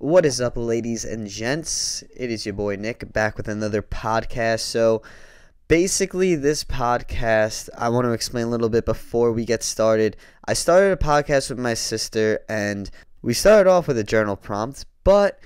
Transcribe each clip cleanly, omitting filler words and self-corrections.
What is up, ladies and gents? It is your boy Nick back with another podcast. So basically, this podcast, I want to explain a little bit before we get started. I started a podcast with my sister, and we started off with a journal prompt, but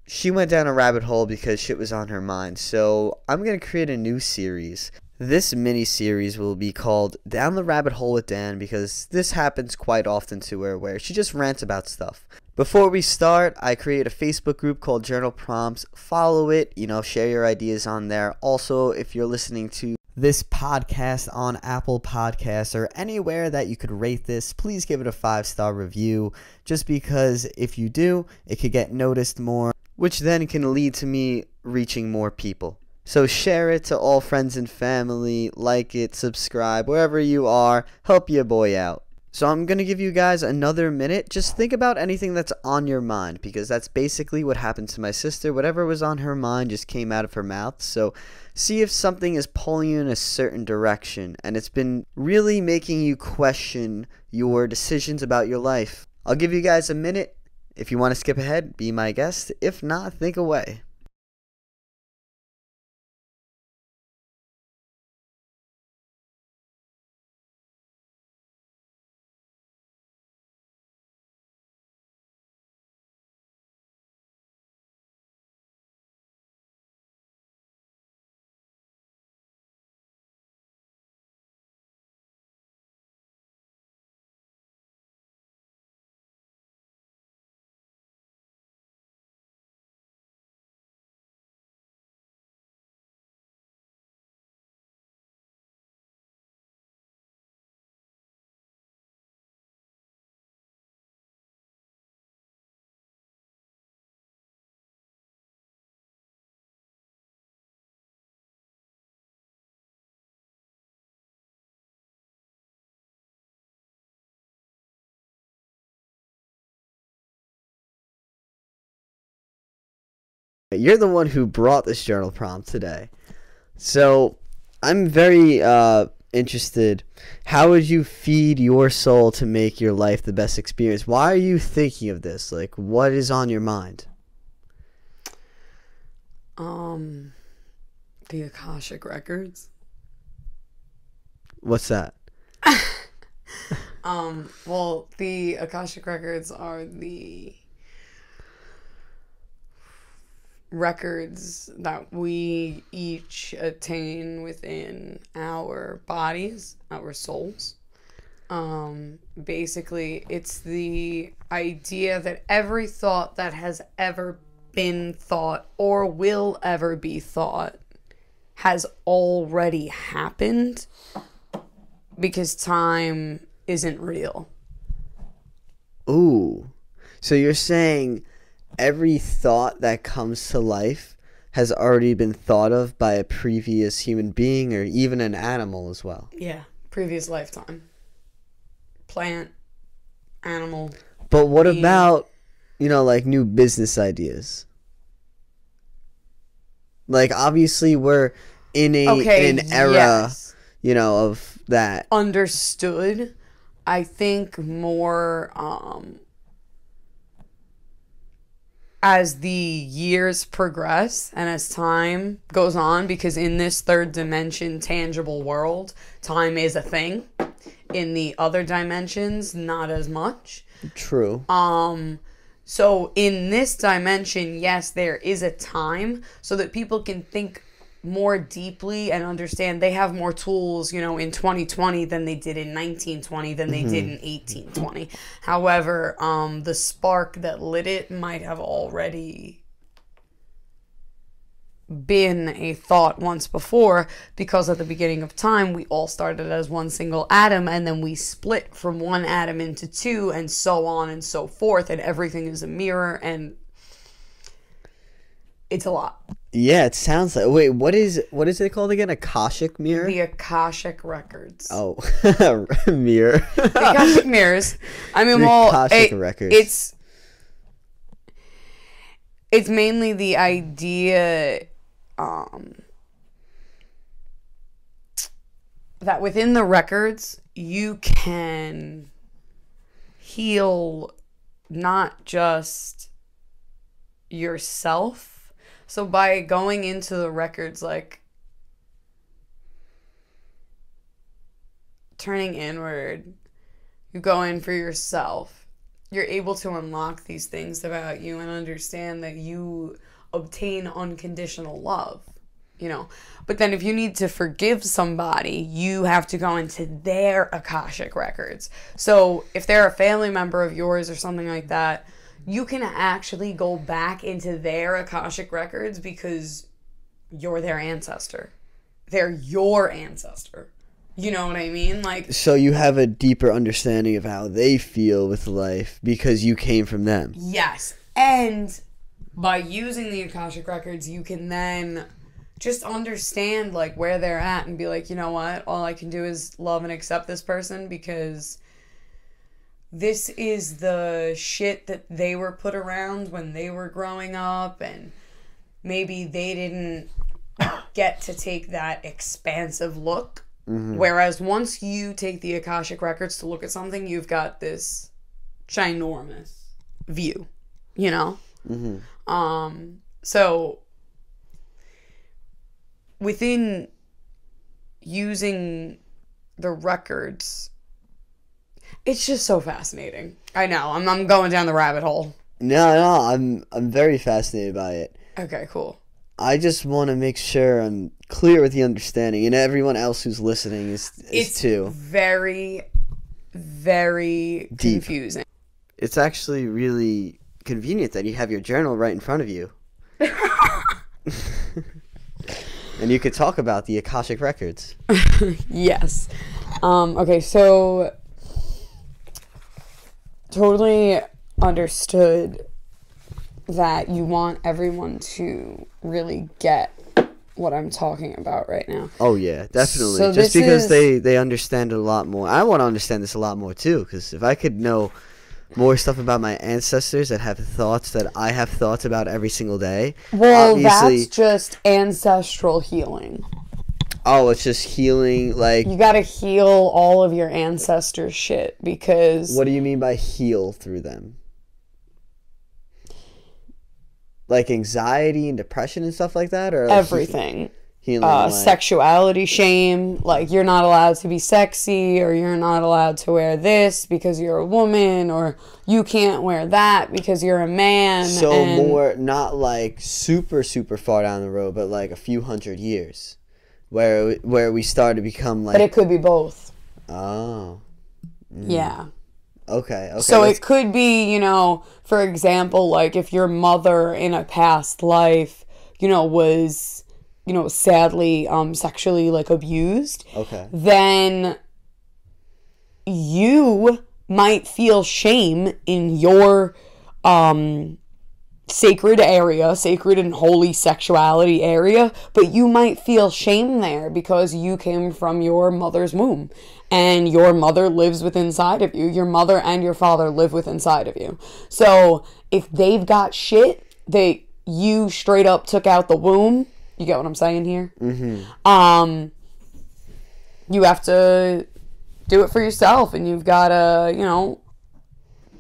she went down a rabbit hole because shit was on her mind. So I'm going to create a new series. This mini-series will be called Down the Rabbit Hole with Dan, because this happens quite often to her where she just rants about stuff. Before we start, I create a Facebook group called Journal Prompts. Follow it, share your ideas on there. Also, if you're listening to this podcast on Apple Podcasts or anywhere that you could rate this, please give it a 5-star review, just because if you do, it could get noticed more, which then can lead to me reaching more people. So share it to all friends and family, like it, subscribe, wherever you are, help your boy out. So I'm going to give you guys another minute. Just think about anything that's on your mind, because that's basically what happened to my sister. Whatever was on her mind just came out of her mouth. So see if something is pulling you in a certain direction, and it's been really making you question your decisions about your life. I'll give you guys a minute. If you want to skip ahead, be my guest. If not, think away. You're the one who brought this journal prompt today. So I'm very interested. How would you feed your soul to make your life the best experience? Why are you thinking of this? Like, what is on your mind? The Akashic Records. What's that? Well, the Akashic Records are the records that we each attain within our bodies, our souls. Basically, it's the idea that every thought that has ever been thought or will ever be thought has already happened, because time isn't real. Ooh. So you're saying every thought that comes to life has already been thought of by a previous human being or even an animal as well. Yeah, previous lifetime. Plant, animal. But what being. about, like new business ideas? Like, obviously we're in an era, yes. Of that. Understood. I think more as the years progress and as time goes on, because in this third dimension tangible world, time is a thing. In the other dimensions, not as much. True. So in this dimension, yes, there is a time so that people can think more deeply and understand they have more tools, in 2020 than they did in 1920 than they did in 1820. However, the spark that lit it might have already been a thought once before, because at the beginning of time we all started as one single atom, and then we split from one atom into two, and so on and so forth, and everything is a mirror, and it's a lot. Yeah, it sounds like. Wait, what is it called again? Akashic mirror? The Akashic Records. Oh, mirror. The Akashic mirrors. I mean, Akashic Records. It's mainly the idea that within the records you can heal not just yourself. So by going into the records, like turning inward, you go in for yourself. You're able to unlock these things about you and understand that you obtain unconditional love, you know. But then if you need to forgive somebody, you have to go into their Akashic records. So if they're a family member of yours or something like that, you can actually go back into their Akashic records because you're their ancestor. They're your ancestor. You know what I mean? Like, so you have a deeper understanding of how they feel with life because you came from them. yes. And by using the Akashic records, you can then just understand like where they're at and be like, you know what? All I can do is love and accept this person because this is the shit that they were put around when they were growing up, and maybe they didn't get to take that expansive look. Mm-hmm. Whereas once you take the Akashic records to look at something, you've got this ginormous view, you know? Mm-hmm. So within using the records, it's just so fascinating. I know, I'm going down the rabbit hole. No, I'm very fascinated by it. Okay, cool. I just want to make sure I'm clear with the understanding, and everyone else who's listening is too. It's very, very deep. Confusing. It's actually really convenient that you have your journal right in front of you. And you could talk about the Akashic records. Yes. Okay, so totally understood that you want everyone to really get what I'm talking about right now. Oh yeah, definitely. So just because they understand it a lot more. I want to understand this a lot more too, because if I could know more stuff about my ancestors that have thoughts that I have thoughts about every single day. Well, that's just ancestral healing. Oh, it's just healing, like... You gotta heal all of your ancestors' shit, because... What do you mean by heal through them? Like anxiety and depression and stuff like that? Or like everything. Healing sexuality shame, like you're not allowed to be sexy, or you're not allowed to wear this because you're a woman, or you can't wear that because you're a man. So more, not like super, super far down the road, but like a few hundred years. Where we start to become like... But it could be both. Oh. Yeah. Okay. So it could be, you know, for example, like if your mother in a past life, you know, was, you know, sadly sexually like abused. Okay. Then you might feel shame in your sacred area, sacred and holy sexuality area, but you might feel shame there because you came from your mother's womb and your mother lives within inside of you. Your mother and your father live within inside of you. So if they've got shit that you straight up took out the womb, you get what I'm saying here? Mm-hmm. You have to do it for yourself, and you've got to, you know,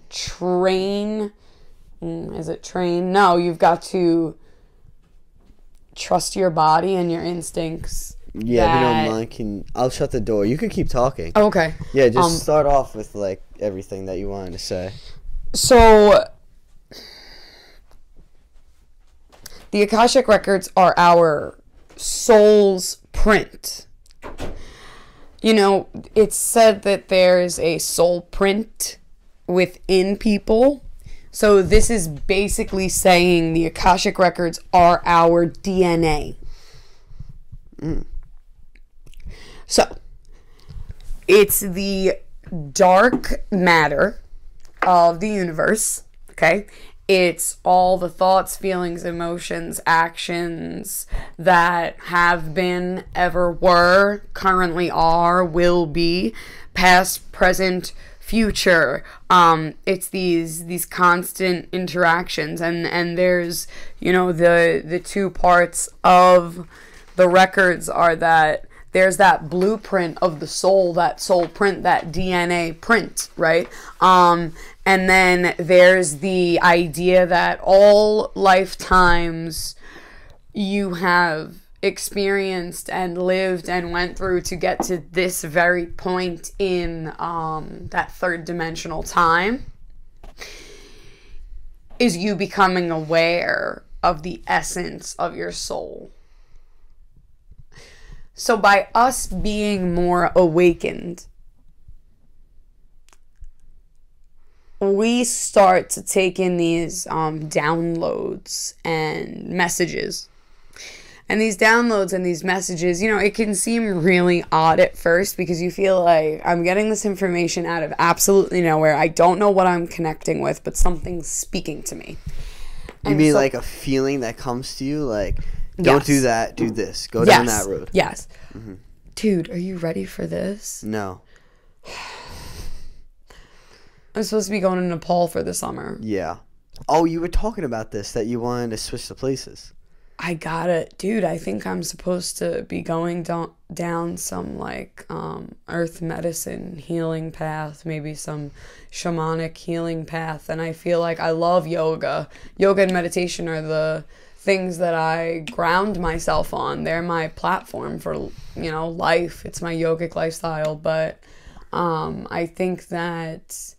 train. Is it train? No, you've got to trust your body and your instincts. Yeah, if you don't mind, I'll shut the door. You can keep talking. Okay. Yeah, just start off with like everything that you wanted to say. So the Akashic records are our soul's print. You know, it's said that there's a soul print within people. So this is basically saying the Akashic records are our DNA. So it's the dark matter of the universe, okay? It's all the thoughts, feelings, emotions, actions that have been, ever were, currently are, will be, past, present, future. It's these constant interactions, and there's, you know, the two parts of the records are that there's that blueprint of the soul, that soul print, that DNA print, right? And then there's the idea that all lifetimes you have experienced and lived and went through to get to this very point in that third dimensional time is you becoming aware of the essence of your soul. So by us being more awakened, we start to take in these downloads and messages. And these downloads and these messages, it can seem really odd at first because you feel like I'm getting this information out of absolutely nowhere. I don't know what I'm connecting with, but something's speaking to me. You mean like a feeling that comes to you? Like, don't do that, do this. Go down that road. Yes. Mm-hmm. Dude, are you ready for this? No. I'm supposed to be going to Nepal for the summer. Yeah. Oh, you were talking about this, that you wanted to switch the places. I got it. Dude, I think I'm supposed to be going down some, earth medicine healing path, maybe some shamanic healing path, and I feel like I love yoga. Yoga and meditation are the things that I ground myself on. They're my platform for, life. It's my yogic lifestyle, but I think that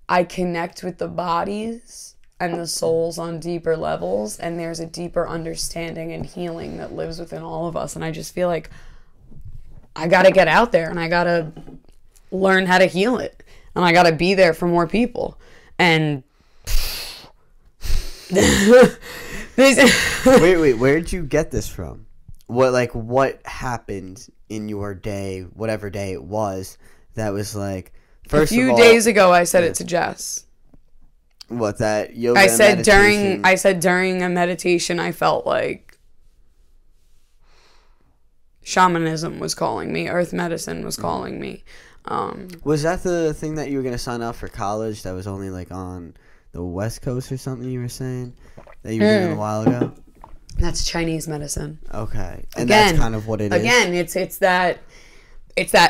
I connect with the bodies and the souls on deeper levels, and there's a deeper understanding and healing that lives within all of us, and I just feel like I gotta get out there and I gotta learn how to heal it, and I gotta be there for more people. And wait, where did you get this from? What happened in your day, whatever day it was, that was like, first a few of all, days ago I said it to Jess. What, that yoga I said meditation? during a meditation I felt like shamanism was calling me, earth medicine was calling me. Was that the thing that you were going to sign up for college that was only on the West Coast or something you were saying that you were doing a while ago? That's Chinese medicine. Okay. And that's kind of what it is. Again, it's that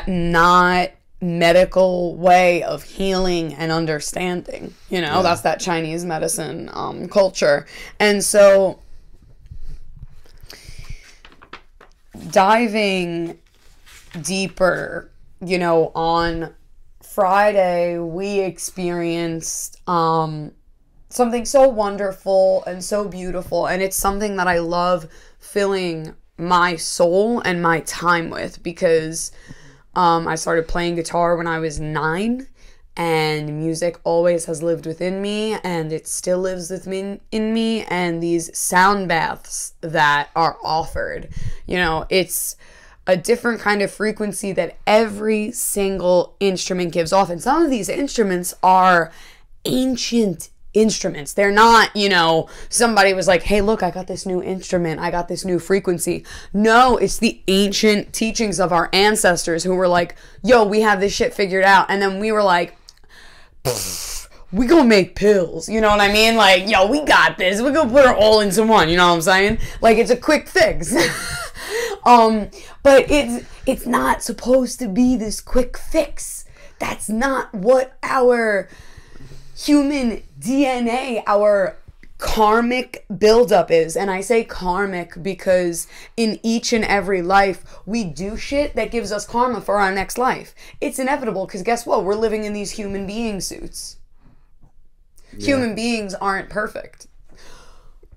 not medical way of healing and understanding. That's that Chinese medicine culture. And so diving deeper, on Friday we experienced something so wonderful and so beautiful, and it's something that I love filling my soul and my time with, because I started playing guitar when I was 9, and music always has lived within me, and it still lives within me, and these sound baths that are offered, it's a different kind of frequency that every single instrument gives off, and some of these instruments are ancient instruments. They're not, somebody was like, hey, look, I got this new instrument, I got this new frequency. No, it's the ancient teachings of our ancestors who were like, yo, we have this shit figured out. And then we were like, we gonna make pills. You know what I mean? Like, yo, we got this. We're gonna put it all into one. You know what I'm saying? Like, it's a quick fix. But it's not supposed to be this quick fix. That's not what our human DNA, our karmic buildup is. And I say karmic because in each and every life we do shit that gives us karma for our next life. It's inevitable, because guess what? We're living in these human being suits. Yeah. Human beings aren't perfect.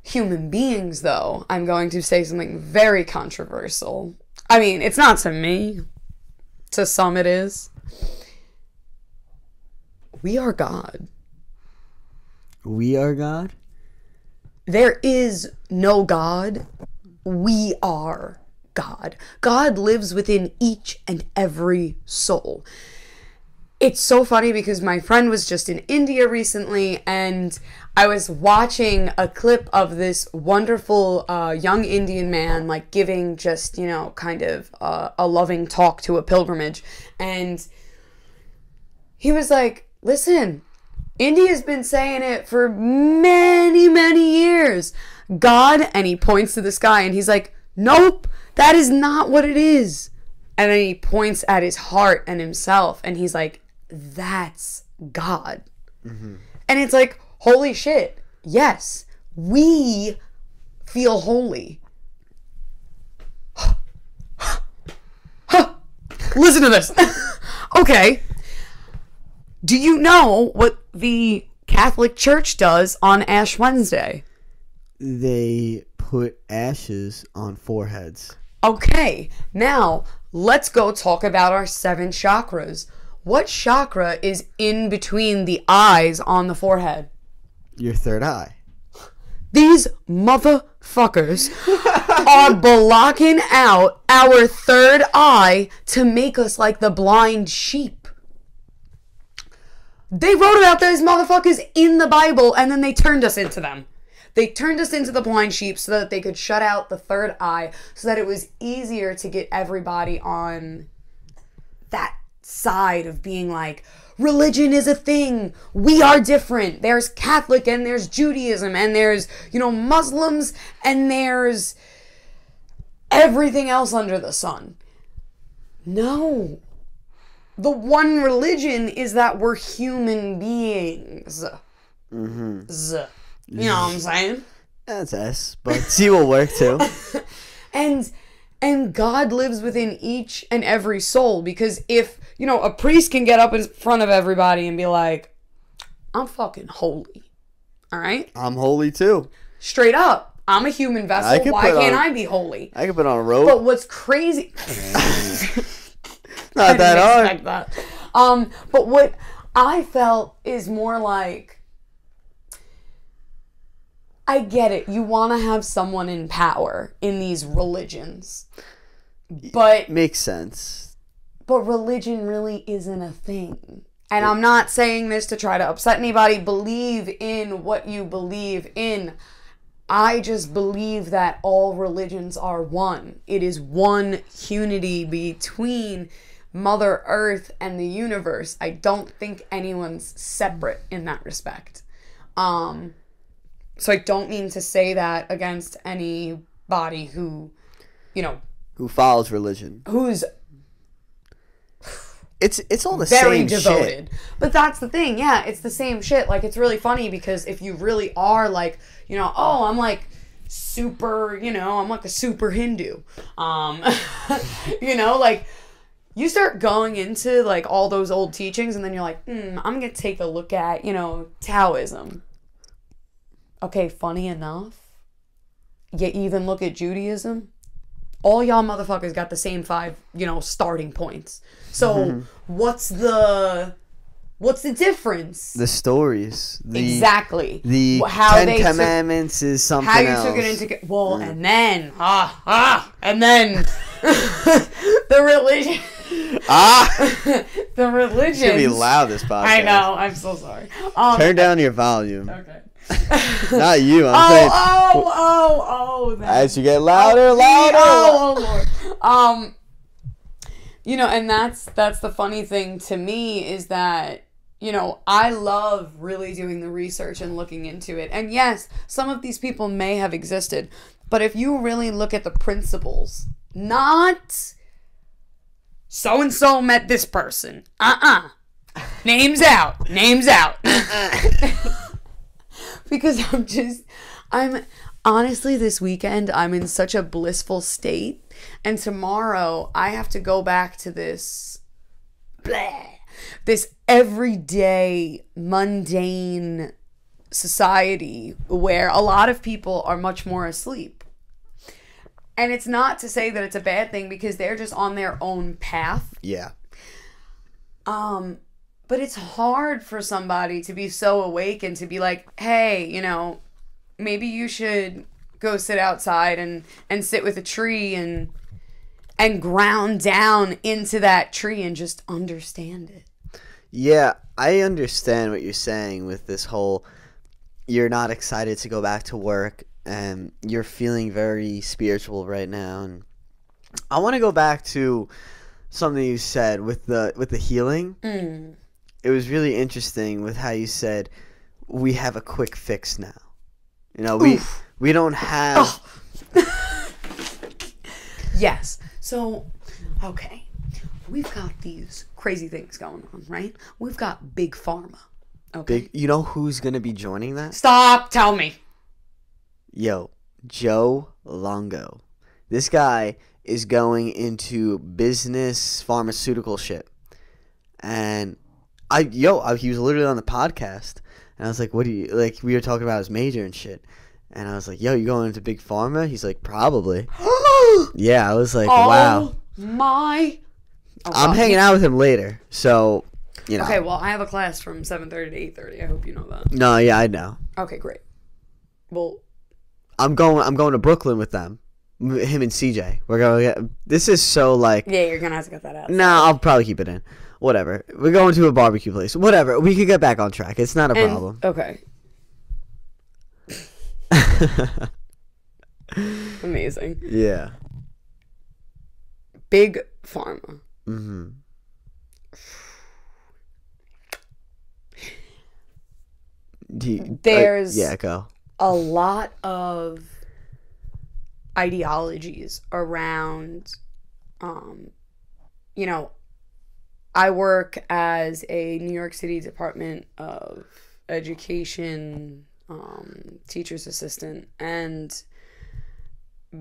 Human beings, though, I'm going to say something very controversial. I mean, it's not to me. To some it is. We are God. We are God? There is no God. We are God. God lives within each and every soul. It's so funny because my friend was just in India recently, and I was watching a clip of this wonderful young Indian man, like, giving just, kind of a loving talk to a pilgrimage. And he was like, listen, India's been saying it for many, many years. God, and he points to the sky, and he's like, nope, That is not what it is. And then he points at his heart and himself, and he's like, that's God. And it's like, holy shit. Yes, we feel holy. Listen to this. Okay. Do you know what the Catholic Church does on Ash Wednesday? They put ashes on foreheads. Okay, now let's go talk about our 7 chakras. What chakra is in between the eyes on the forehead? Your third eye. These motherfuckers are blocking out our third eye to make us like the blind sheep. They wrote about those motherfuckers in the Bible, and then they turned us into them. They turned us into the blind sheep so that they could shut out the third eye, so that it was easier to get everybody on that side of being like, religion is a thing. We are different. There's Catholic and there's Judaism and there's, Muslims and there's everything else under the sun. No. The one religion is that we're human beings. Z. You know what I'm saying? That's S, but C will work too. And God lives within each and every soul, because if, a priest can get up in front of everybody and be like, I'm fucking holy. All right? I'm holy too. Straight up. I'm a human vessel. Why can't I be holy? I can put on a robe. But what's crazy... Not that hard. Expect that. But what I felt is more like, I get it. You want to have someone in power in these religions. But makes sense. But religion really isn't a thing. And I'm not saying this to try to upset anybody. Believe in what you believe in. I just believe that all religions are one. It is one unity between Mother Earth and the universe. I don't think anyone's separate in that respect. So I don't mean to say that against anybody who, who follows religion. Who's it's all the very same devoted. shit. But that's the thing, yeah, it's the same shit. Like, it's really funny because if you really are like, I'm like super, I'm like a super Hindu. Like, you start going into like all those old teachings and then you're like, I'm gonna take a look at, Taoism. Okay, funny enough, you even look at Judaism. All y'all motherfuckers got the same 5, starting points. So what's the difference? The stories. Exactly. The how Ten Commandments is something else. How you took it into... Well, and then... and then... the religion... The religion... It's gonna be loud, this podcast. I know. I'm so sorry. Turn down your volume. Okay. Not you, I'm saying... As you get louder. Lord. And that's the funny thing to me is that, I love really doing the research and looking into it. And yes, some of these people may have existed, but if you really look at the principles, not so-and-so met this person. Names out. Because I'm honestly, this weekend, I'm in such a blissful state. And tomorrow, I have to go back to this everyday, mundane society where a lot of people are much more asleep. And it's not to say that it's a bad thing because they're just on their own path. Yeah. But it's hard for somebody to be so awake and to be like, hey, maybe you should go sit outside and sit with a tree and ground down into that tree and just understand it. Yeah, I understand what you're saying with this whole, you're not excited to go back to work and you're feeling very spiritual right now. And I want to go back to something you said with the healing. It was really interesting with how you said we have a quick fix now. We don't have Yes. So, okay. We've got these crazy things going on, right? We've got Big Pharma. Okay. You know who's gonna be joining that? Stop. Tell me. Yo, Joe Longo. This guy is going into business pharmaceutical shit. And he was literally on the podcast. And I was like, what do you, like, we were talking about his major and shit. And I was like, yo, you going into big pharma? He's like, probably. Yeah, I was like, wow. My. Oh, I'm hanging out with him later. So, you know. Okay, well, I have a class from 7:30 to 8:30. I hope you know that. No, yeah, I know. Okay, great. Well, I'm going to Brooklyn with them. Him and CJ. We're going to get, this is so like. yeah, you're going to have to cut that out. Nah, I'll probably keep it in. Whatever. We're going to a barbecue place. Whatever. We could get back on track. It's not a problem. Okay. Amazing. Yeah. Big Pharma. Mm-hmm. There's yeah, go. a lot of ideologies around, you know, I work as a New York City Department of Education teacher's assistant, and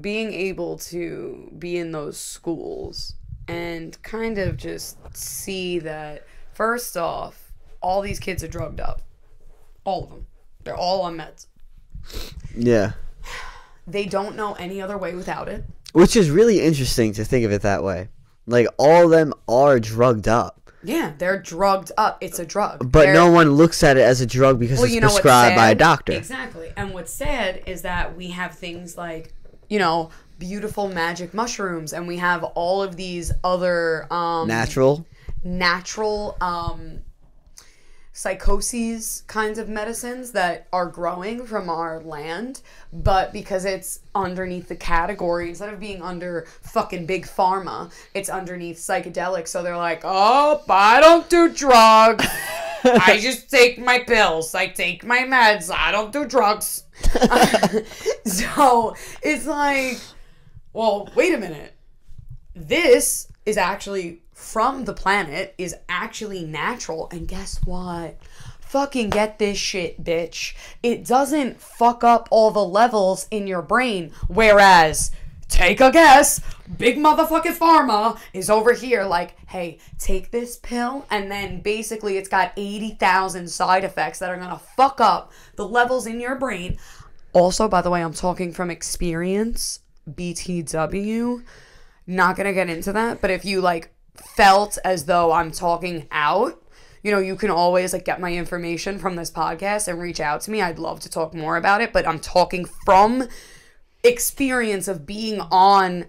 being able to be in those schools and kind of just see that, first off, all these kids are drugged up. All of them. They're all on meds. Yeah. They don't know any other way without it. Which is really interesting to think of it that way. Like, all of them are drugged up. Yeah, they're drugged up. It's a drug. But no one looks at it as a drug because it's prescribed by a doctor. Exactly. And what's sad is that we have things like, you know, beautiful magic mushrooms, and we have all of these other natural psychoses kinds of medicines that are growing from our land, but because it's underneath the category, instead of being under fucking big pharma, it's underneath psychedelics. So they're like, oh, I don't do drugs. I just take my pills. I take my meds. I don't do drugs. So it's like, well, wait a minute. This is actually from the planet, is actually natural, and guess what? Fucking get this shit, bitch. It doesn't fuck up all the levels in your brain, whereas, take a guess, big motherfucking pharma is over here like, hey, take this pill, and then basically it's got 80,000 side effects that are gonna fuck up the levels in your brain. Also, by the way, I'm talking from experience, BTW. Not gonna get into that, but if you like felt as though I'm talking out, you know, you can always like get my information from this podcast and reach out to me. I'd love to talk more about it, but I'm talking from experience of being on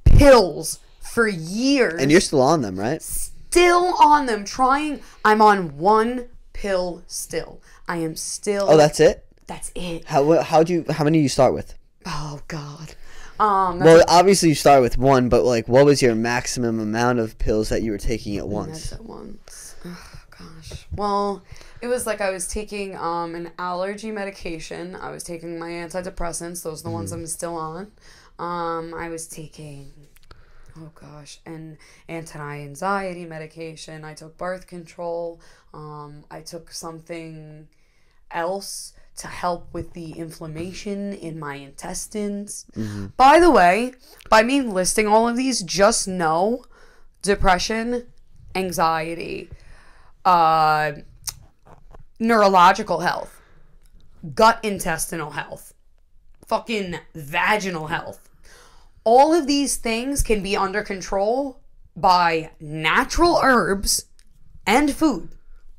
pills for years. And you're still on them, right? Still on them, trying. I'm on one pill still. I am still. Oh, that's it? That's it. How many do you start with? Oh, God. Well, obviously you started with one, but like, what was your maximum amount of pills that you were taking at once? At once. Oh, gosh. Well, it was like I was taking an allergy medication. I was taking my antidepressants. Those are the ones I'm still on. I was taking, oh gosh, an anti-anxiety medication. I took birth control. I took something else to help with the inflammation in my intestines. Mm-hmm. By the way, by me listing all of these, just know depression, anxiety, neurological health, gut intestinal health, fucking vaginal health. All of these things can be under control by natural herbs and food.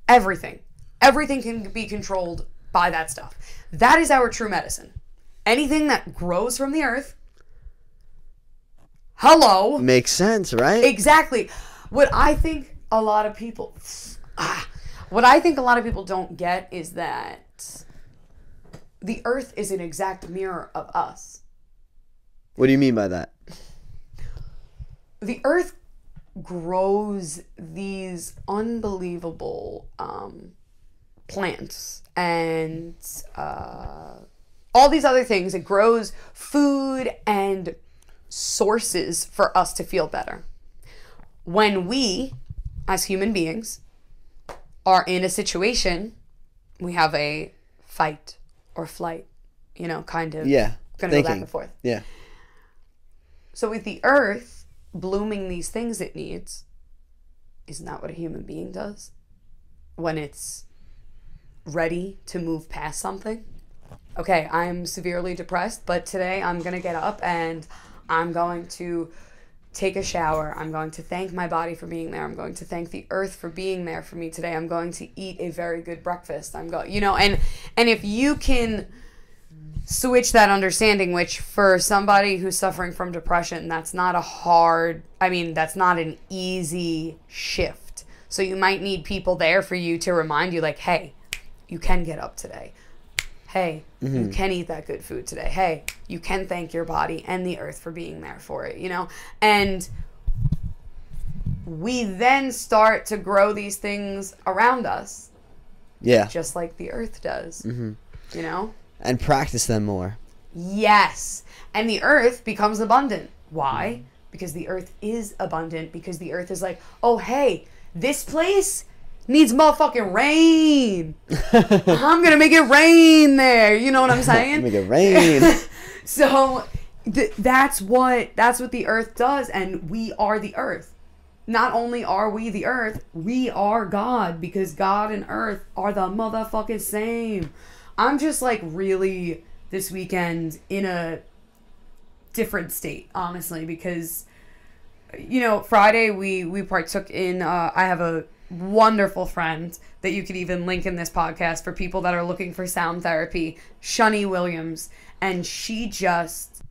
Everything. Everything can be controlled by that stuff. That is our true medicine. Anything that grows from the earth. Hello. Makes sense, right? Exactly. What I think a lot of people don't get is that the earth is an exact mirror of us. What do you mean by that? The earth grows these unbelievable plants and all these other things. It grows food and sources for us to feel better. When we, as human beings, are in a situation, we have a fight or flight, kind of. Yeah. Gonna go back and forth. Yeah. So with the earth blooming these things it needs, isn't that what a human being does? When it's ready to move past something? Okay, I'm severely depressed, but today I'm going to get up and I'm going to take a shower. I'm going to thank my body for being there. I'm going to thank the earth for being there for me today. I'm going to eat a very good breakfast. And if you can switch that understanding, which for somebody who's suffering from depression, that's not an easy shift. So you might need people there for you to remind you, like, hey, you can get up today. Hey, you can eat that good food today. Hey, you can thank your body and the earth for being there for it, And we then start to grow these things around us. Yeah. Just like the earth does, And practice them more. Yes. And the earth becomes abundant. Why? Because the earth is abundant. Because the earth is like, oh, hey, this place needs motherfucking rain. I'm going to make it rain there. You know what I'm saying? Make it rain. So that's what the earth does. And we are the earth. Not only are we the earth, we are God. Because God and earth are the motherfucking same. I'm just like really this weekend in a different state, honestly, because, Friday we partook in, I have a wonderful friend that you could even link in this podcast for people that are looking for sound therapy, Shani Williams, and she just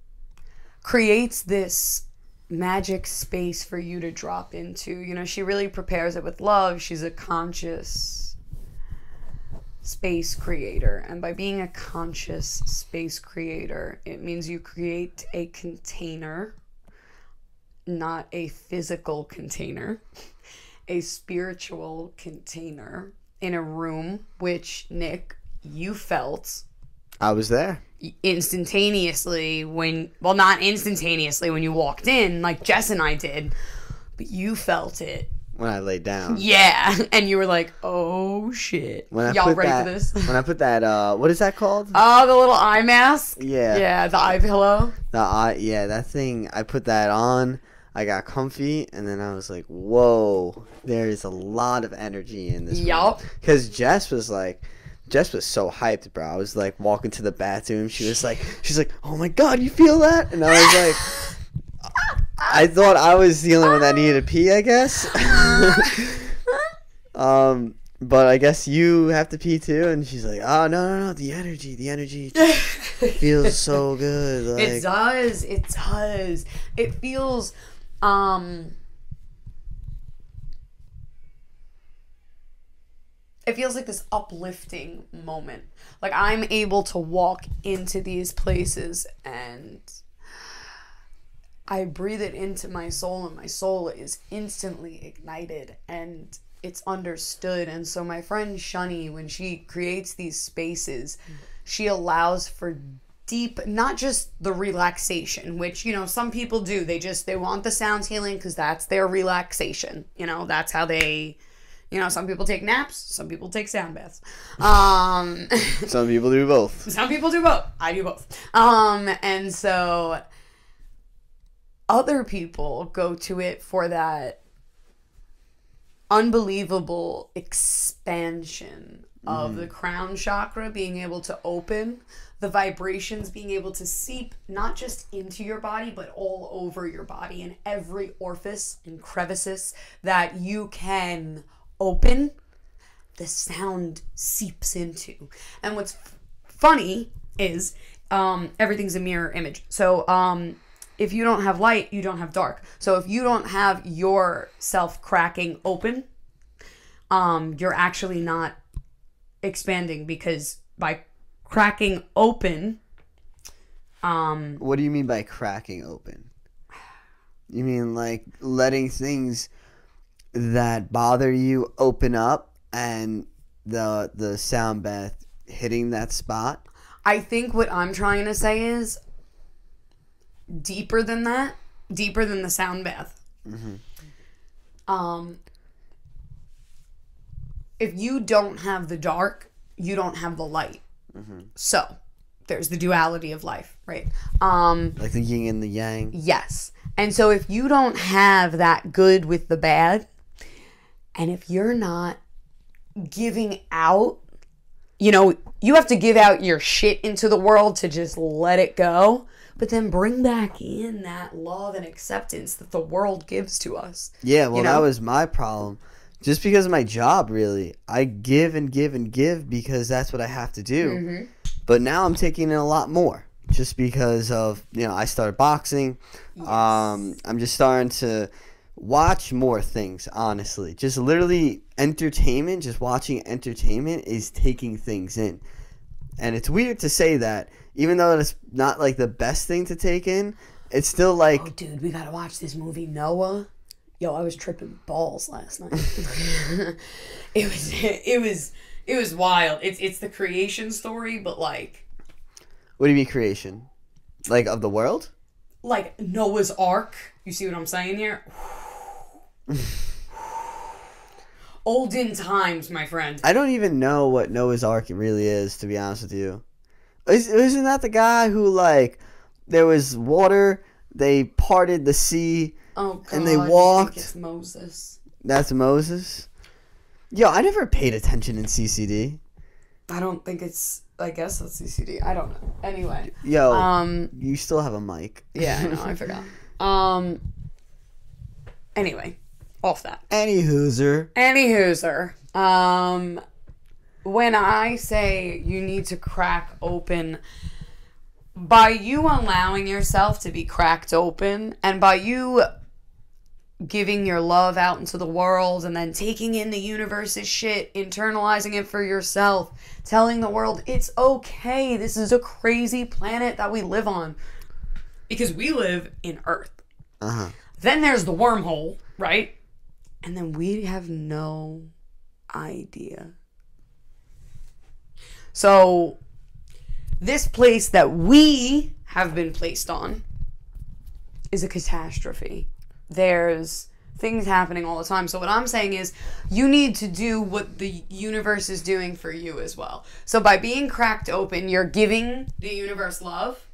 creates this magic space for you to drop into. She really prepares it with love. She's a conscious space creator, and by being a conscious space creator, it means you create a container, not a physical container, a spiritual container in a room, which, Nick, you felt. I was there. Instantaneously not instantaneously when you walked in, like Jess and I did, but you felt it. When I laid down. Yeah. And you were like, oh, shit. Y'all ready for this? When I put that, what is that called? Oh, the little eye mask? Yeah. Yeah, the eye pillow. That thing, I put that on. I got comfy, and then I was like, whoa, there's a lot of energy in this Yup. Because Jess was so hyped, bro. I was like walking to the bathroom. She's like, oh my God, you feel that? And I was like, I thought I was the only one that needed to pee, I guess. But I guess you have to pee too. And she's like, oh, no, the energy feels so good. Like, it does. It feels, it feels like this uplifting moment. Like I'm able to walk into these places and I breathe it into my soul, and my soul is instantly ignited and it's understood. And so my friend Shani, when she creates these spaces, she allows for deep, not just the relaxation, which, some people do. They want the sound healing because that's their relaxation. That's how they, some people take naps, some people take sound baths. Some people do both. Some people do both. I do both. And so other people go to it for that unbelievable expansion of the crown chakra, being able to open, the vibrations being able to seep not just into your body, but all over your body, and every orifice and crevices that you can open, the sound seeps into. And what's funny is everything's a mirror image. So if you don't have light, you don't have dark. So if you don't have yourself cracking open, you're actually not expanding, because by cracking open, what do you mean by cracking open? You mean like letting things that bother you open up and the sound bath hitting that spot? I think what I'm trying to say is deeper than that, deeper than the sound bath. If you don't have the dark, you don't have the light. So there's the duality of life, right? Like the yin and the yang. Yes. And so if you don't have that good with the bad, and if you're not giving out, you know, you have to give out your shit into the world to just let it go, but then bring back in that love and acceptance that the world gives to us. Yeah, well, you know? that was my problem. Just because of my job, really. I give and give and give because that's what I have to do. But now I'm taking in a lot more just because of, you know, I started boxing. Yes. I'm just starting to watch more things, honestly. Just literally entertainment, just watching entertainment is taking things in. And it's weird to say that, even though it's not like the best thing to take in, it's still like... Oh, dude, we gotta watch this movie, Noah. Yo, I was tripping balls last night. It was wild. It's the creation story, but like... What do you mean creation? Like of the world? Like Noah's Ark. You see what I'm saying here? Olden times, my friend. I don't even know what Noah's Ark really is, to be honest with you. Isn't that the guy who, like, there was water, they parted the sea, oh, God, and they walked? I think it's Moses. That's Moses? Yo, I never paid attention in CCD. I don't think it's... I guess that's CCD. I don't know. Anyway. Yo, you still have a mic. Yeah, I know. I forgot. Anyway, off that. Any hooser. When I say you need to crack open, by you allowing yourself to be cracked open, and by you giving your love out into the world and then taking in the universe's shit, internalizing it for yourself, telling the world it's okay, this is a crazy planet that we live on. Because we live in Earth. Then there's the wormhole, right? And then we have no idea. So, this place that we have been placed on is a catastrophe. There's things happening all the time. So what I'm saying is you need to do what the universe is doing for you as well. So by being cracked open, you're giving the universe love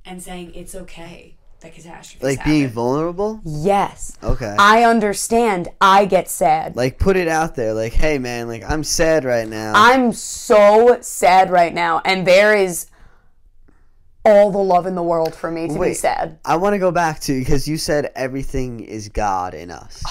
and saying it's okay that catastrophes Like happen. being vulnerable? Yes. Okay. I understand. I get sad. Like put it out there. Like, hey man, like I'm sad right now. I'm so sad right now. And there is all the love in the world for me to be sad. I want to go back to, because you said everything is God in us.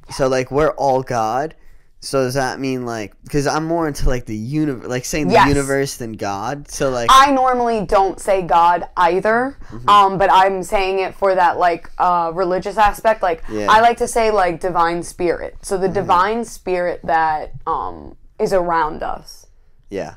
So like we're all God. So does that mean like, because I'm more into like the universe, like saying the universe than God. So like I normally don't say God either, but I'm saying it for that like religious aspect. Like I like to say like divine spirit. So the divine spirit that is around us. Yeah.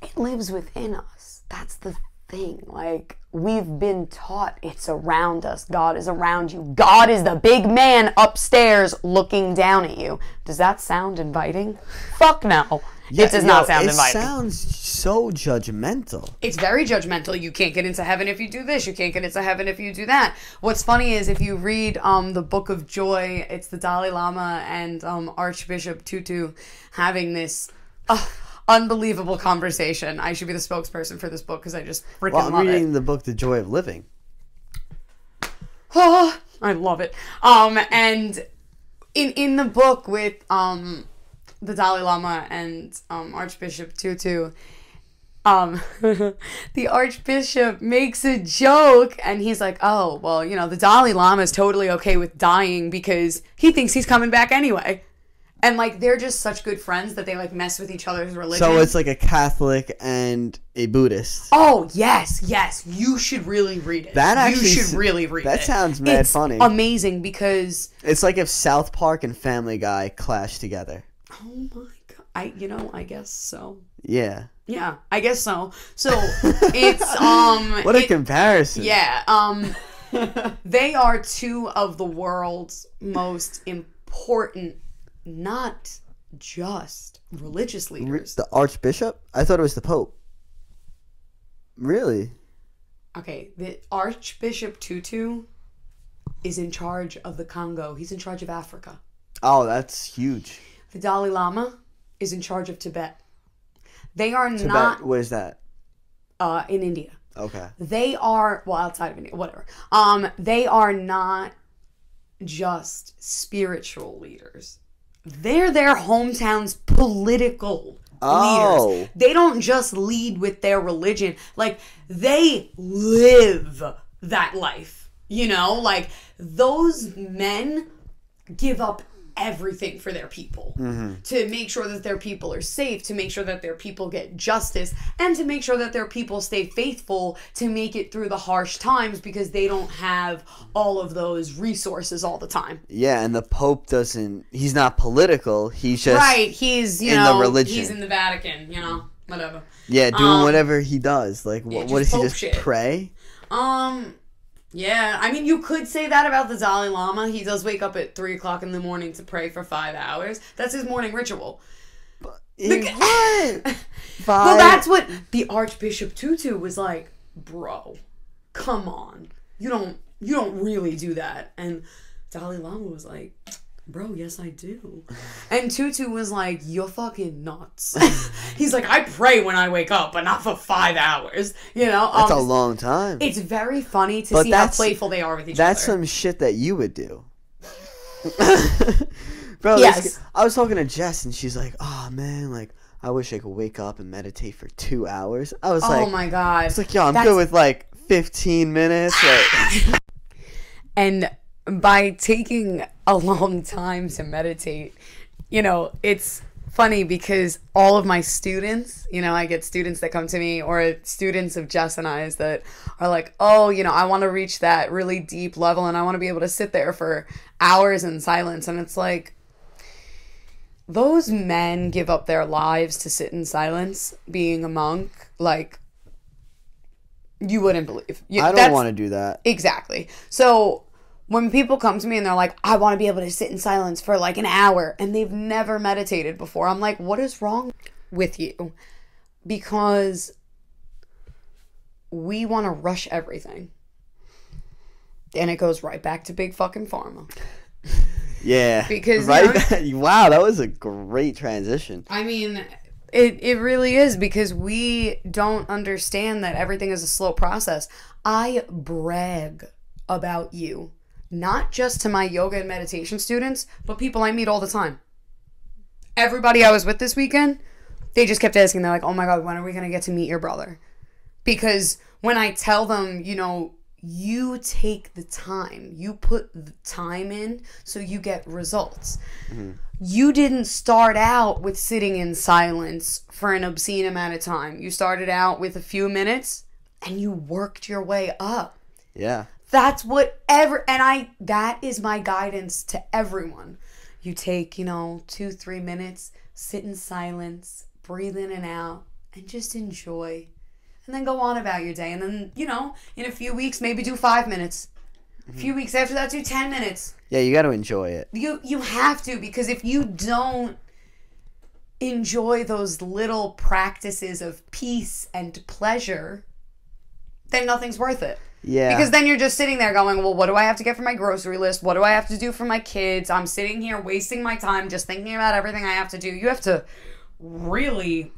It lives within us. That's the thing. Like, we've been taught it's around us. God is around you. God is the big man upstairs looking down at you. Does that sound inviting? Fuck no. Yeah, it does not sound inviting. It sounds so judgmental. It's very judgmental. You can't get into heaven if you do this. You can't get into heaven if you do that. What's funny is if you read the Book of Joy, it's the Dalai Lama and Archbishop Tutu having this... unbelievable conversation. I should be the spokesperson for this book because I just freaking love it. I'm reading the book The Joy of Living. Oh, I love it. And in the book with the Dalai Lama and Archbishop Tutu, the Archbishop makes a joke and he's like, oh, well, you know, the Dalai Lama is totally okay with dying because he thinks he's coming back anyway. And, like, they're just such good friends that they, like, mess with each other's religion. So it's like a Catholic and a Buddhist. Oh, yes. You should really read it. You should really read it. That sounds mad funny. It's amazing because... It's like if South Park and Family Guy clashed together. Oh, my God. I guess so. Yeah. Yeah, I guess so. So, it's, What a comparison. Yeah, they are two of the world's most important... not just religious leaders. The Archbishop? I thought it was the Pope. Really? Okay, the Archbishop Tutu is in charge of the Congo. He's in charge of Africa. Oh, that's huge. The Dalai Lama is in charge of Tibet. They are Tibet, not where's that? in India. Okay. They are, well, outside of India, whatever. They are not just spiritual leaders. They're their hometown's political leaders. They don't just lead with their religion. Like, they live that life. You know? Like, those men give up everything for their people to make sure that their people are safe, to make sure that their people get justice, and to make sure that their people stay faithful to make it through the harsh times, because they don't have all of those resources all the time. Yeah, and the Pope he's not political, he's just right, he's the religion. He's in the Vatican, whatever. Yeah, doing whatever he does. Like, what does he just shit. Pray? Yeah, I mean, you could say that about the Dalai Lama. He does wake up at 3 o'clock in the morning to pray for 5 hours. That's his morning ritual. What? Well, that's what the Archbishop Tutu was like, bro, come on. You don't really do that. And Dalai Lama was like, bro, yes, I do. And Tutu was like, you're fucking nuts. He's like, I pray when I wake up, but not for 5 hours. That's a long time. It's very funny to see how playful they are with each other. That's some shit that you would do. Bro, yes. I was talking to Jess, and she's like, oh, man, like, I wish I could wake up and meditate for 2 hours. I was like, oh, my God. It's like, yo, I'm good with, like, 15 minutes. Like. And by taking a long time to meditate, it's funny because all of my students, I get students that come to me, or students of Jess and I's that are like, oh, I want to reach that really deep level, and I want to be able to sit there for hours in silence. And it's like, those men give up their lives to sit in silence, being a monk. Like, you wouldn't believe. I don't want to do that. Exactly. So when people come to me and they're like, I want to be able to sit in silence for like an hour, and they've never meditated before, I'm like, what is wrong with you? Because we want to rush everything. And it goes right back to big fucking pharma. Yeah. Because wow, that was a great transition. I mean, it really is, because we don't understand that everything is a slow process. I brag about you, not just to my yoga and meditation students, but people I meet all the time. Everybody I was with this weekend, they just kept asking. They're like, oh my God, when are we going to get to meet your brother? Because when I tell them, you take the time, you put the time in, so you get results. You didn't start out with sitting in silence for an obscene amount of time. You started out with a few minutes, and you worked your way up. Yeah. That's that is my guidance to everyone. You take, 2-3 minutes, sit in silence, breathe in and out, and just enjoy. And then go on about your day. And then, in a few weeks, maybe do 5 minutes. A few weeks after that, do 10 minutes. Yeah, you got to enjoy it. You have to, because if you don't enjoy those little practices of peace and pleasure, then nothing's worth it. Yeah. Because then you're just sitting there going, well, what do I have to get for my grocery list? What do I have to do for my kids? I'm sitting here wasting my time just thinking about everything I have to do. You have to really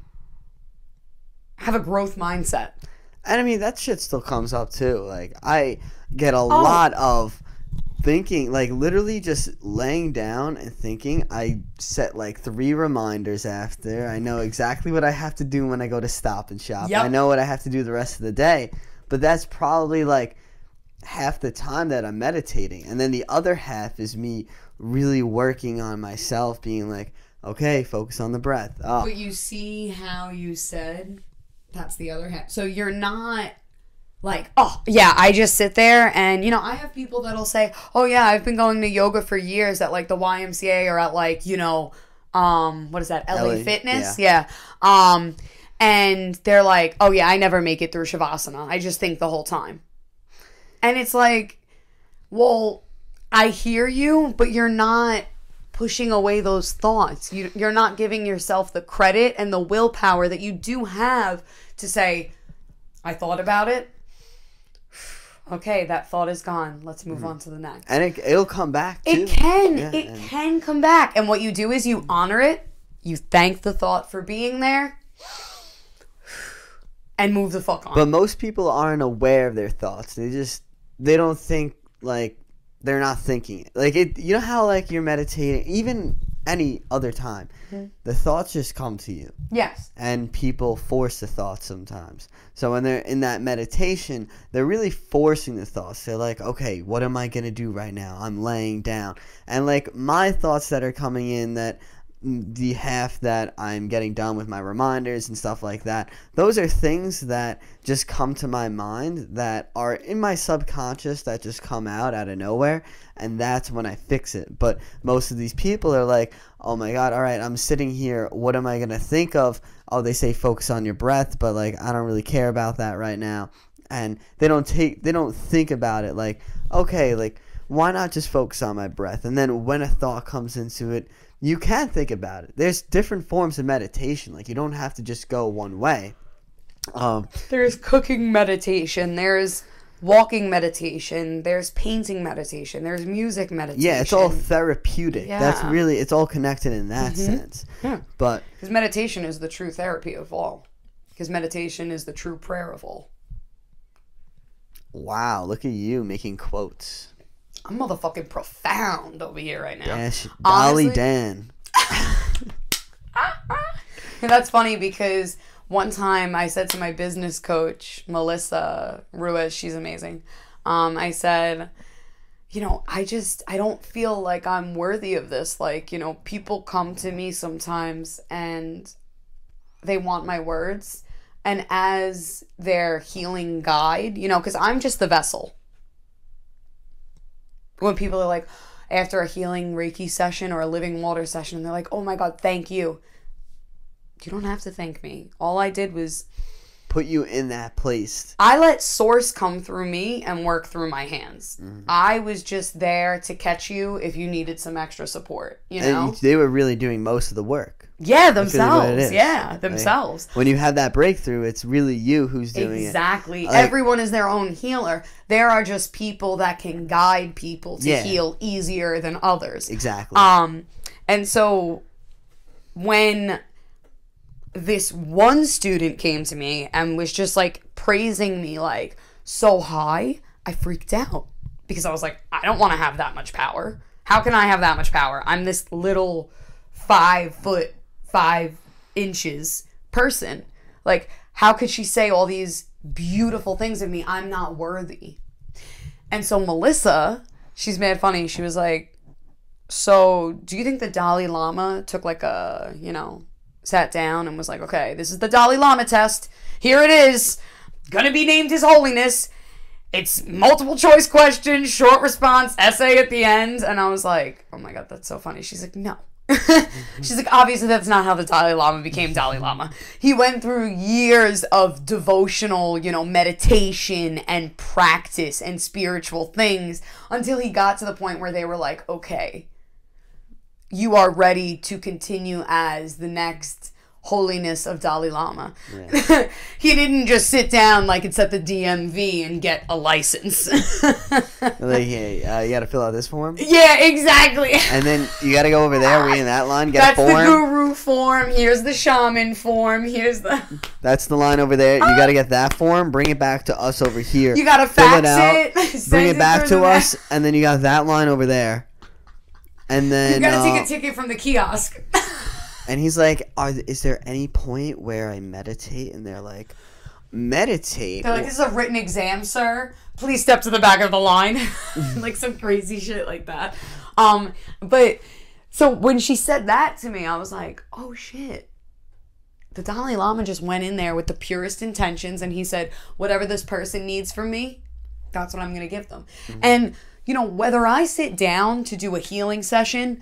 have a growth mindset. And I mean, that shit still comes up too. Like, I get a lot of thinking, like, literally just laying down and thinking. I set like 3 reminders after. I know exactly what I have to do when I go to Stop and Shop. Yep. I know what I have to do the rest of the day. But that's probably like half the time that I'm meditating. And then the other half is me really working on myself, being like, okay, focus on the breath. Oh. But you see how you said that's the other half. So you're not like, oh, yeah, I just sit there and, I have people that'll say, oh, yeah, I've been going to yoga for years at like the YMCA or at like, what is that, LA Fitness? Yeah. And they're like, oh, yeah, I never make it through Shavasana. I just think the whole time. And it's like, well, I hear you, but you're not pushing away those thoughts. You're not giving yourself the credit and the willpower that you do have to say, I thought about it. Okay, that thought is gone. Let's move on to the next. And it'll come back too. It can. Yeah, It can come back. And what you do is you honor it. You thank the thought for being there. And move the fuck on. But most people aren't aware of their thoughts. They don't think, like, they're not thinking it. Like, you know how, like, you're meditating, even any other time, the thoughts just come to you. Yes. And people force the thoughts sometimes. So when they're in that meditation, they're really forcing the thoughts. They're like, okay, what am I going to do right now? I'm laying down. And, like, my thoughts that are coming in, that the half that I'm getting done with my reminders and stuff like that, those are things that just come to my mind that are in my subconscious that just come out of nowhere, and that's when I fix it. But most of these people are like, oh my god, all right, I'm sitting here, what am I going to think of? Oh, they say focus on your breath, but like I don't really care about that right now. And they don't think about it like, okay, like why not just focus on my breath? And then when a thought comes into it, you can think about it. There's different forms of meditation. Like, you don't have to just go one way. There's cooking meditation. There's walking meditation. There's painting meditation. There's music meditation. Yeah, it's all therapeutic. Yeah. That's really, it's all connected in that sense. Yeah. But because meditation is the true therapy of all. Because meditation is the true prayer of all. wow, look at you making quotes. I'm motherfucking profound over here right now. Yes, Honestly, Dolly Dan. And that's funny because one time I said to my business coach, Melissa Ruiz, she's amazing. I said, you know, I don't feel like I'm worthy of this. Like, you know, people come to me sometimes and they want my words. And as their healing guide, you know, because I'm just the vessel. When people are like, after a healing Reiki session or a living water session, and they're like, oh my God, thank you. You don't have to thank me. All I did was Put you in that place. I let source come through me and work through my hands. I was just there to catch you if you needed some extra support, you know? And they were really doing most of the work. Yeah, That's really what it themselves. is. Yeah, themselves. When you have that breakthrough, it's really you who's doing it. Exactly. Like, everyone is their own healer. There are just people that can guide people to Yeah. heal easier than others. Exactly. And so when this one student came to me and was just like praising me like so high, I freaked out because I was like, I don't want to have that much power. How can I have that much power? I'm this little 5'5" person. Like, how could she say all these beautiful things of me? I'm not worthy. And so Melissa, she's mad funny. She was like, so do you think the Dalai Lama took like a, you know, sat down and was like, okay, this is the Dalai Lama test. Here it is. Gonna be named His Holiness. It's multiple choice question, short response, essay at the end. And I was like, oh my God, that's so funny. She's like, no. She's like, obviously that's not how the Dalai Lama became Dalai Lama. He went through years of devotional, you know, meditation and practice and spiritual things until he got to the point where they were like, okay, you are ready to continue as the next holiness of Dalai Lama. Yeah. He didn't just sit down like it's at the DMV and get a license. Like, hey, you got to fill out this form. Yeah, exactly. And then you got to go over there, wait in that line, get That's a form. the guru form. Here's the shaman form. Here's the... That's the line over there. You got to get that form, bring it back to us over here. You got to fill fax it out, it. bring it back to us, and then you got that line over there. And then... You got to take a ticket from the kiosk. And he's like, is there any point where I meditate? And they're like, meditate? They're like, this is a written exam, sir. Please step to the back of the line. Like some crazy shit like that. But so when she said that to me, I was like, oh shit. The Dalai Lama just went in there with the purest intentions and he said, whatever this person needs from me, that's what I'm going to give them. Mm-hmm. And, you know, whether I sit down to do a healing session,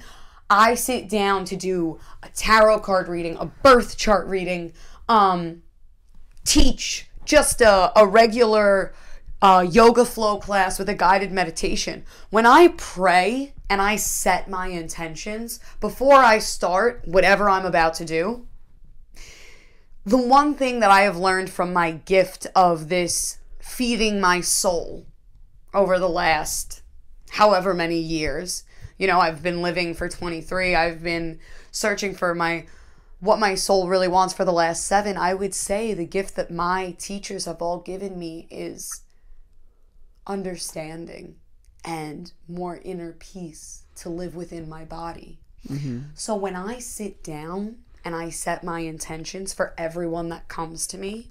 I sit down to do a tarot card reading, a birth chart reading, teach just a regular yoga flow class with a guided meditation. When I pray and I set my intentions before I start whatever I'm about to do, the one thing that I have learned from my gift of this feeding my soul over the last however many years. You know, I've been living for 23. I've been searching for what my soul really wants for the last 7. I would say the gift that my teachers have all given me is understanding and more inner peace to live within my body. So when I sit down and I set my intentions for everyone that comes to me,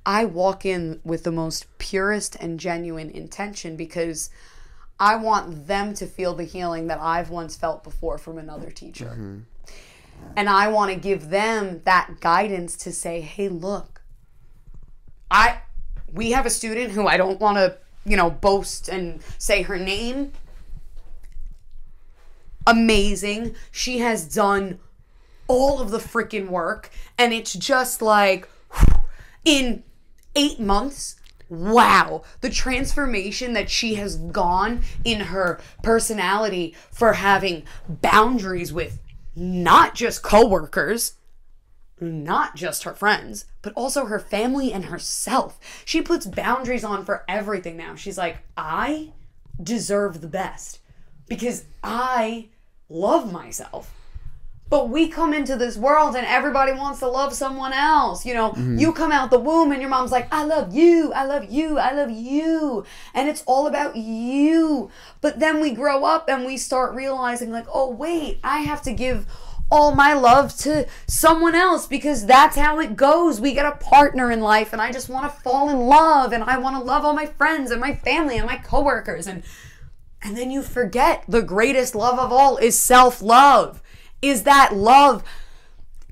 I walk in with the most purest and genuine intention, because I want them to feel the healing that I've once felt before from another teacher. And I want to give them that guidance to say, hey, look, we have a student who I don't want to, boast and say her name. Amazing. She has done all of the freaking work, and it's just like, in 8 months, wow, the transformation that she has gone in her personality for having boundaries with not just coworkers, not just her friends, but also her family and herself. She puts boundaries on for everything now. She's like, I deserve the best because I love myself. But we come into this world and everybody wants to love someone else. You come out the womb and your mom's like, I love you, I love you, I love you. And it's all about you. But then we grow up and we start realizing like, oh, wait, I have to give all my love to someone else because that's how it goes. We get a partner in life and I just want to fall in love and I want to love all my friends and my family and my coworkers. And then you forget the greatest love of all is self-love. Is that love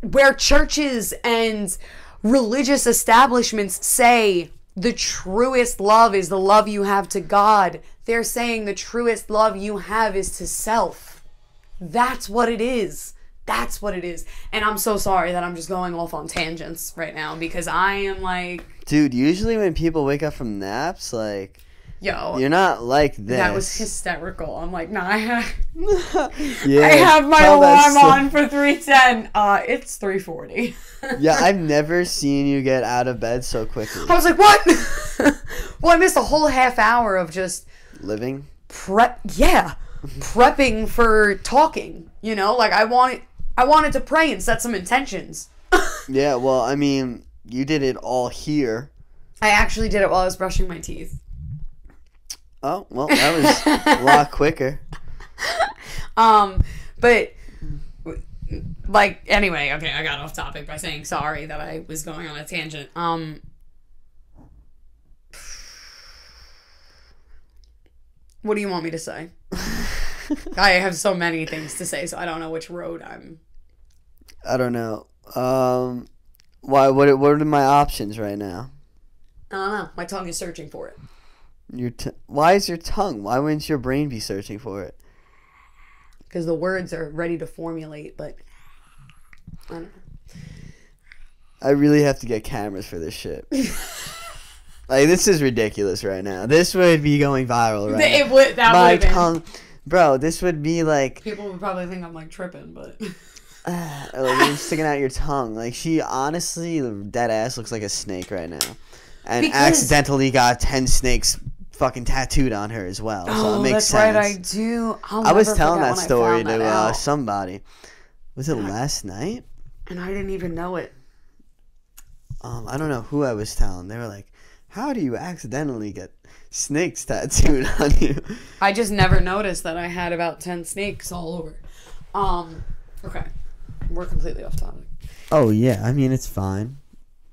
where churches and religious establishments say the truest love is the love you have to God. They're saying the truest love you have is to self. That's what it is. That's what it is. And I'm so sorry that I'm just going off on tangents right now because I am like... Dude, usually when people wake up from naps, like... Yo, you're not like this. That was hysterical. I'm like, nah, I have my alarm on for 3:10. It's 3:40. Yeah, I've never seen you get out of bed so quickly. I was like, what? Well, I missed a whole half hour of just living. Prepping for talking. Like I wanted to pray and set some intentions. Yeah, well, I mean, you did it all here. I actually did it while I was brushing my teeth. Oh, well, that was a lot quicker. But, like, anyway, okay, I got off topic by saying sorry that I was going on a tangent. What do you want me to say? I have so many things to say, so I don't know which road I'm... I don't know. What are my options right now? I don't know. My tongue is searching for it. Why is your tongue? Why wouldn't your brain be searching for it? Because the words are ready to formulate, but I don't know. I really have to get cameras for this shit. Like, this is ridiculous right now. This would be going viral right now. It would. That my would have tongue, bro. This would be like people would probably think I'm like tripping, but like you're sticking out your tongue. Like she honestly, dead ass looks like a snake right now, and accidentally got 10 snakes fucking tattooed on her as well. So it makes that's sense. Right, I do. I was telling that story to somebody. Was it last night? And I didn't even know it. I don't know who I was telling. They were like, how do you accidentally get snakes tattooed on you? I just never noticed that I had about 10 snakes all over. Okay. We're completely off topic. Oh, yeah. I mean, it's fine.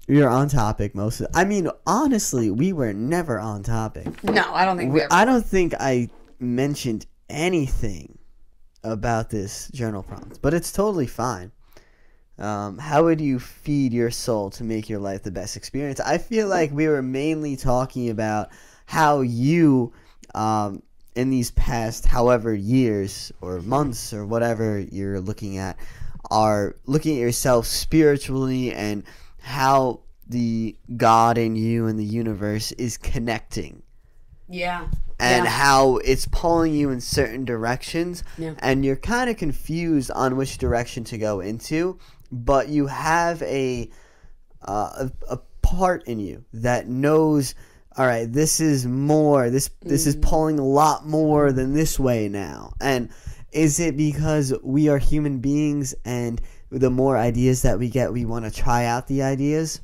You're on topic most of the... I mean, honestly, we were never on topic. No, I don't think we ever... I don't think I mentioned anything about this journal prompt, but it's totally fine. How would you feed your soul to make your life the best experience? I feel like we were mainly talking about how you, in these past however years or months or whatever you're looking at, are looking at yourself spiritually and how the God in you and the universe is connecting. Yeah. And how it's pulling you in certain directions. Yeah. And you're kind of confused on which direction to go into. But you have a part in you that knows all right, this is more, this is pulling a lot more than this way now. And is it because we are human beings and the more ideas that we get, we want to try out the ideas?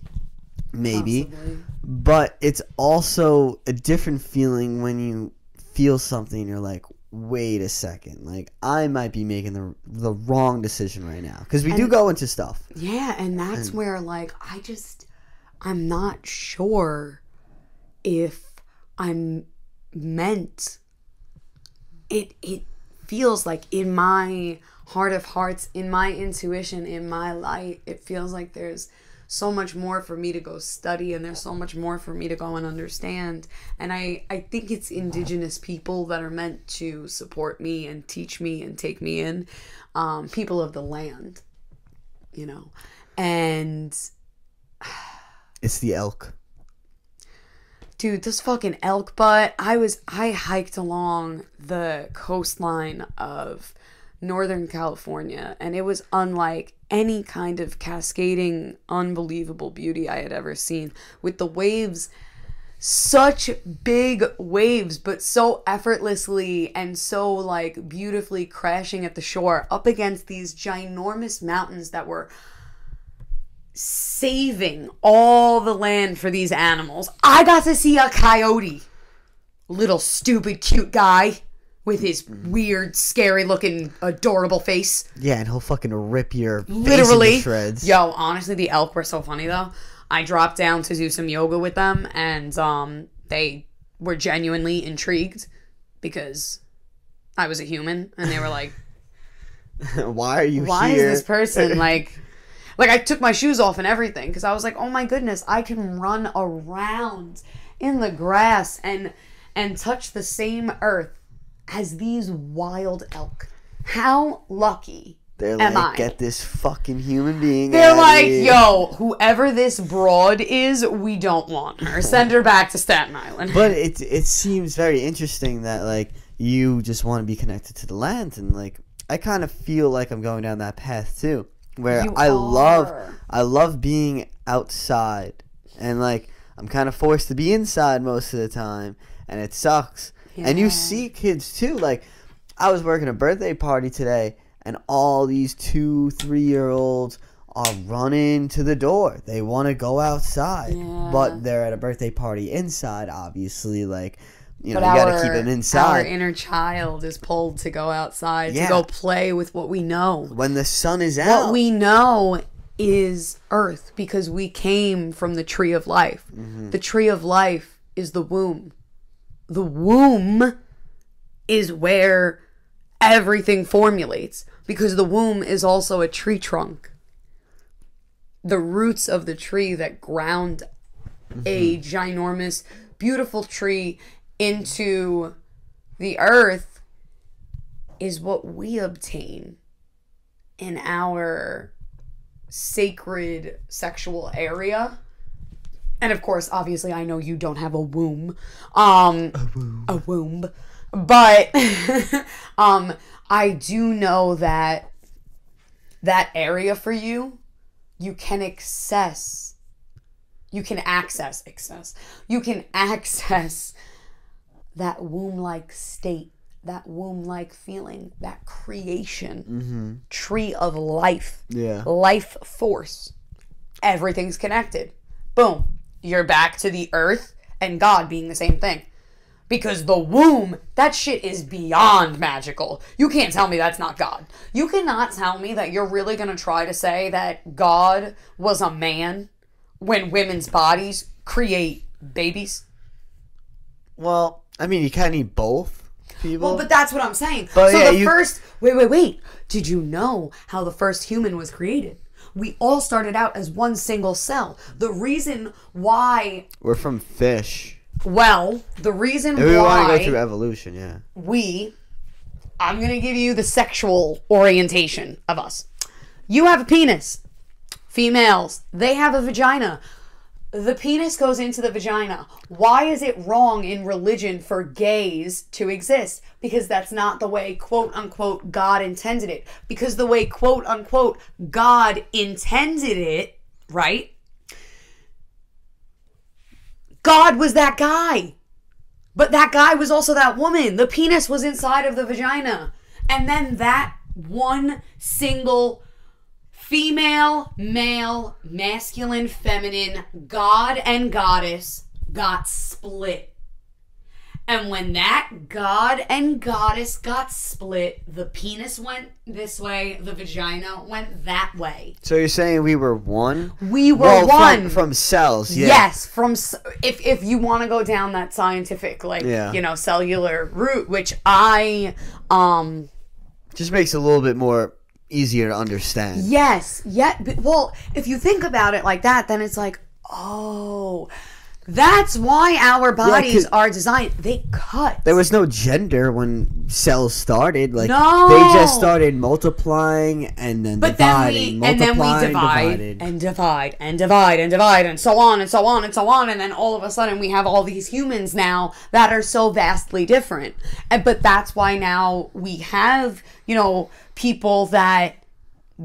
Maybe. Possibly. But it's also a different feeling when you feel something and you're like, wait a second, like I might be making the wrong decision right now, because we do go into stuff. Yeah, and that's where like I'm not sure if I'm meant. It feels like in my heart of hearts, in my intuition, in my light, it feels like there's so much more for me to go study, and there's so much more for me to go and understand. And I think it's indigenous people that are meant to support me and teach me and take me in, people of the land, you know. And it's the elk. Dude, this fucking elk butt. I hiked along the coastline of Northern California, and it was unlike any kind of cascading, unbelievable beauty I had ever seen. With the waves, such big waves, but so effortlessly and so like beautifully crashing at the shore up against these ginormous mountains that were saving all the land for these animals. I got to see a coyote. Little stupid cute guy with his weird, scary looking, adorable face. Yeah, and he'll fucking rip your literally face into shreds. Yo, honestly, the elk were so funny though. I dropped down to do some yoga with them, and they were genuinely intrigued because I was a human, and they were like, why are you why here? is this person like I took my shoes off and everything, because I was like, oh my goodness, I can run around in the grass and touch the same earth as these wild elk. How lucky They're am like, I? get this fucking human being They're out like, here. yo, whoever this broad is, we don't want her. Send her back to Staten Island. But it seems very interesting that like you just want to be connected to the land, and like I kind of feel like I'm going down that path too, where You I are. love being outside, and like I'm kind of forced to be inside most of the time, and it sucks. And you Yeah. see kids too. Like I was working a birthday party today, and all these 2-3-year-olds are running to the door. They want to go outside, Yeah. but they're at a birthday party inside. Obviously, like you know, But you gotta keep them Our inside. inner child is pulled to go outside, Yeah. to go play with what we know. When the sun is out, What we know is Earth, because we came from the tree of life. Mm-hmm. The tree of life is the womb. The womb is where everything formulates, because the womb is also a tree trunk. The roots of the tree that ground a ginormous, beautiful tree into the earth is what we obtain in our sacred sexual area. And of course, obviously, I know you don't have a womb. A womb. But I do know that that area for you, you can access. You can access that womb-like state, that womb-like feeling, that creation, tree of life, Yeah. life force. Everything's connected. Boom. You're back to the earth and God being the same thing. Because the womb, that shit is beyond magical. You can't tell me that's not God. You cannot tell me that you're really going to try to say that God was a man when women's bodies create babies. Well, I mean, you kind of need both people. Well, but that's what I'm saying. But so yeah, the first... Wait. Did you know how the first human was created? We all started out as one single cell. The reason why... We're from fish. Well, the reason If we want to why go through evolution, yeah. I'm going to give you the sexual orientation of us. You have a penis. Females, they have a vagina. The penis goes into the vagina. Why is it wrong in religion for gays to exist? Because that's not the way, quote unquote, God intended it. Because the way, quote unquote, God intended it, right? God was that guy. But that guy was also that woman. The penis was inside of the vagina. And then that one single female, male, masculine, feminine, God and goddess got split. And when that God and goddess got split, the penis went this way, the vagina went that way. So you're saying we were one? We were one. From cells, yeah. Yes, if you want to go down that scientific, cellular route, which I, just makes it a little bit more easier to understand. Yes, yeah. Well, if you think about it like that, then it's like, oh, that's why our bodies are designed. They cut. There was no gender when cells started. Like, no. They just started multiplying and then dividing. And then we divide and divide and divide and divide and so on and so on and so on. And then all of a sudden we have all these humans now that are so vastly different. But that's why now we have, people that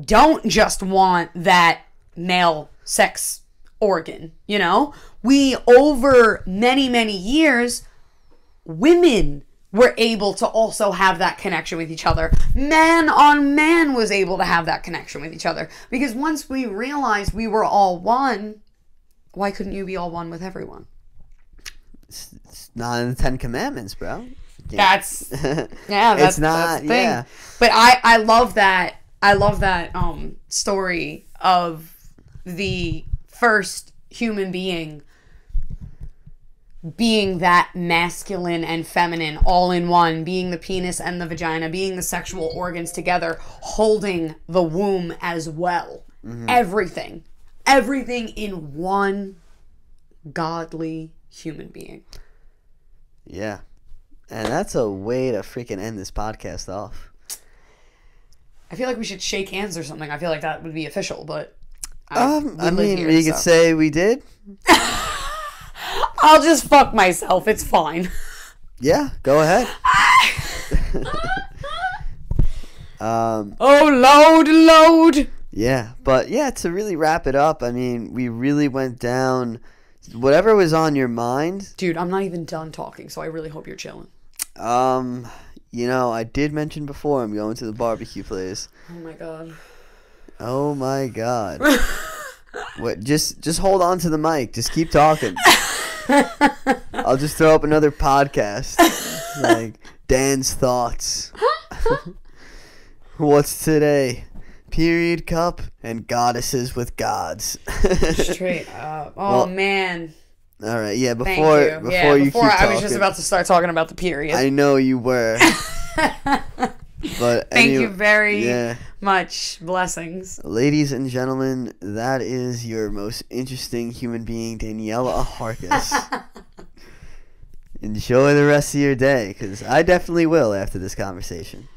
don't just want that male sex organ, We, over many, many years, women were able to also have that connection with each other. Man on man was able to have that connection with each other. Because once we realized we were all one, why couldn't you be all one with everyone? It's not in the 10 Commandments, bro. That's not, that's the thing. Yeah. But I love that. I love that story of the first human being that masculine and feminine all in one, being the penis and the vagina, being the sexual organs together, holding the womb as well. Mm-hmm. Everything in one godly human being. Yeah. And that's a way to freaking end this podcast off. I feel like we should shake hands or something. I feel like that would be official, but you could say we did. I'll just fuck myself. It's fine. Yeah, go ahead. Oh, load. Yeah, but to really wrap it up, we really went down whatever was on your mind. Dude, I'm not even done talking, so I really hope you're chilling. I did mention before I'm going to the barbecue place. Oh my god. What? Just hold on to the mic. Just keep talking. I'll just throw up another podcast, like Dan's thoughts. What's today? Period cup and goddesses with gods. Straight up. Oh, man. All right. Yeah. Before you keep talking, I was just about to start talking about the period. I know you were. But thank you very much. Blessings. Ladies and gentlemen, that is your most interesting human being, Daniela Harkis. Enjoy the rest of your day, because I definitely will after this conversation.